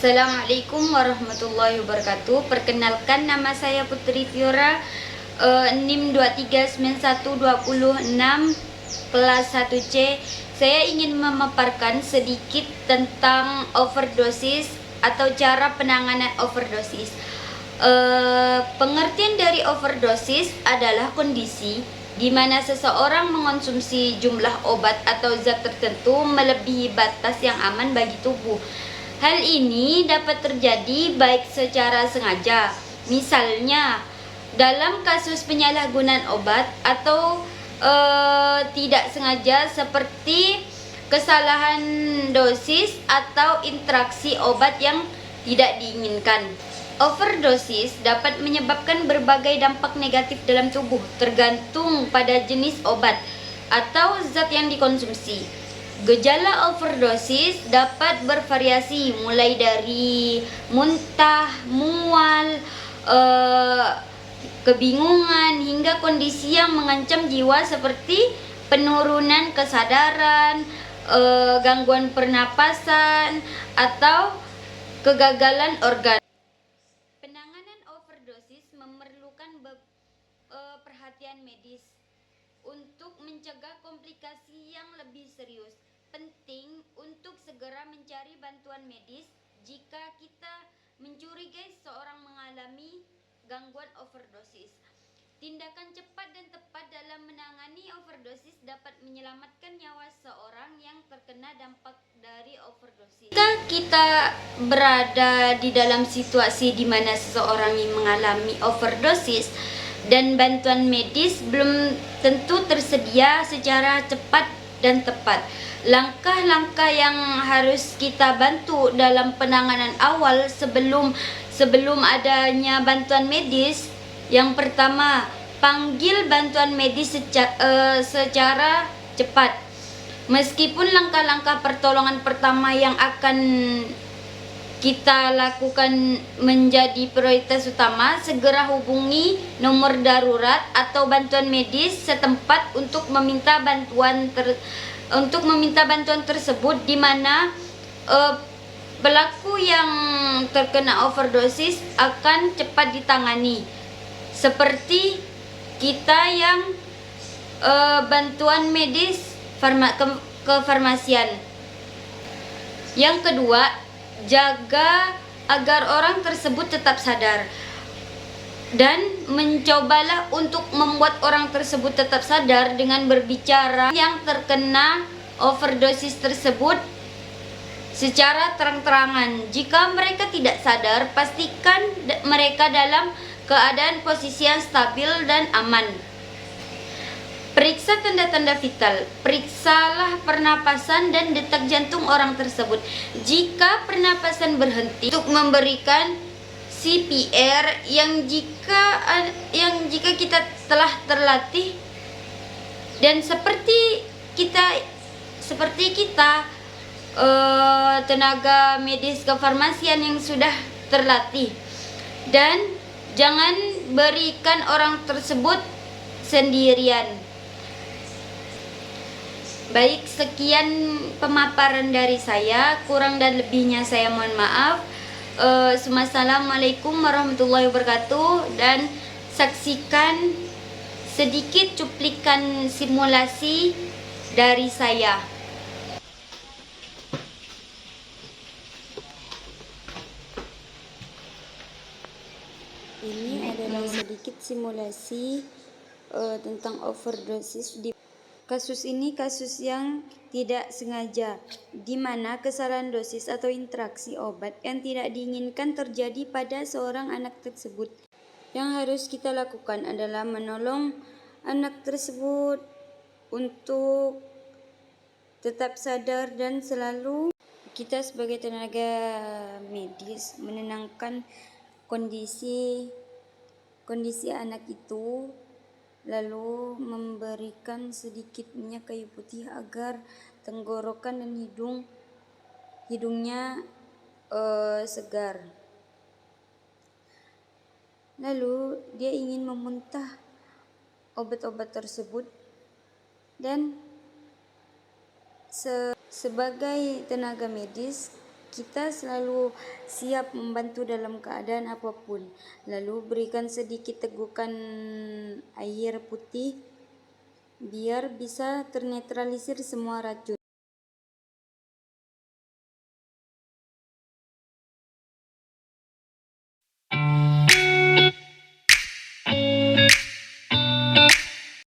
Assalamualaikum warahmatullahi wabarakatuh. Perkenalkan, nama saya Putri Fiora, NIM 239126 kelas 1C. Saya ingin memaparkan sedikit tentang overdosis atau cara penanganan overdosis. Pengertian dari overdosis adalah kondisi di mana seseorang mengonsumsi jumlah obat atau zat tertentu melebihi batas yang aman bagi tubuh. Hal ini dapat terjadi baik secara sengaja, misalnya dalam kasus penyalahgunaan obat, atau tidak sengaja seperti kesalahan dosis atau interaksi obat yang tidak diinginkan. Overdosis dapat menyebabkan berbagai dampak negatif dalam tubuh tergantung pada jenis obat atau zat yang dikonsumsi. Gejala overdosis dapat bervariasi mulai dari muntah, mual, kebingungan hingga kondisi yang mengancam jiwa seperti penurunan kesadaran, gangguan pernapasan, atau kegagalan organ. Penanganan overdosis memerlukan perhatian medis untuk mencegah komplikasi yang lebih serius. Penting untuk segera mencari bantuan medis jika kita mencurigai seseorang mengalami gangguan overdosis. Tindakan cepat dan tepat dalam menangani overdosis dapat menyelamatkan nyawa seseorang yang terkena dampak dari overdosis. Jika kita berada di dalam situasi di mana seseorang yang mengalami overdosis dan bantuan medis belum tentu tersedia secara cepat dan tepat, langkah-langkah yang harus kita bantu dalam penanganan awal sebelum adanya bantuan medis. Yang pertama, panggil bantuan medis secara cepat. Meskipun langkah-langkah pertolongan pertama yang akan kita lakukan menjadi prioritas utama, segera hubungi nomor darurat atau bantuan medis setempat untuk meminta bantuan tersebut, di mana pelaku yang terkena overdosis akan cepat ditangani, seperti kita yang bantuan medis kefarmasian. Yang kedua, jaga agar orang tersebut tetap sadar, dan mencobalah untuk membuat orang tersebut tetap sadar dengan berbicara yang terkena overdosis tersebut secara terang-terangan. Jika mereka tidak sadar, pastikan mereka dalam keadaan posisi yang stabil dan aman. Periksa tanda-tanda vital. Periksalah pernapasan dan detak jantung orang tersebut. Jika pernapasan berhenti, untuk memberikan CPR yang jika kita telah terlatih dan seperti kita tenaga medis kefarmasian yang sudah terlatih. Dan jangan berikan orang tersebut sendirian. Baik, sekian pemaparan dari saya. Kurang dan lebihnya saya mohon maaf. Assalamualaikum warahmatullahi wabarakatuh. Dan saksikan sedikit cuplikan simulasi dari saya. Ini adalah sedikit simulasi tentang overdosis. Kasus ini kasus yang tidak sengaja, di mana kesalahan dosis atau interaksi obat yang tidak diinginkan terjadi pada seorang anak tersebut. Yang harus kita lakukan adalah menolong anak tersebut untuk tetap sadar, dan selalu kita sebagai tenaga medis menenangkan kondisi anak itu, lalu memberikan sedikit minyak kayu putih agar tenggorokan dan hidungnya segar. Lalu dia ingin memuntah obat-obat tersebut, dan sebagai tenaga medis kita selalu siap membantu dalam keadaan apapun. Lalu berikan sedikit tegukan air putih biar bisa ternetralisir semua racun.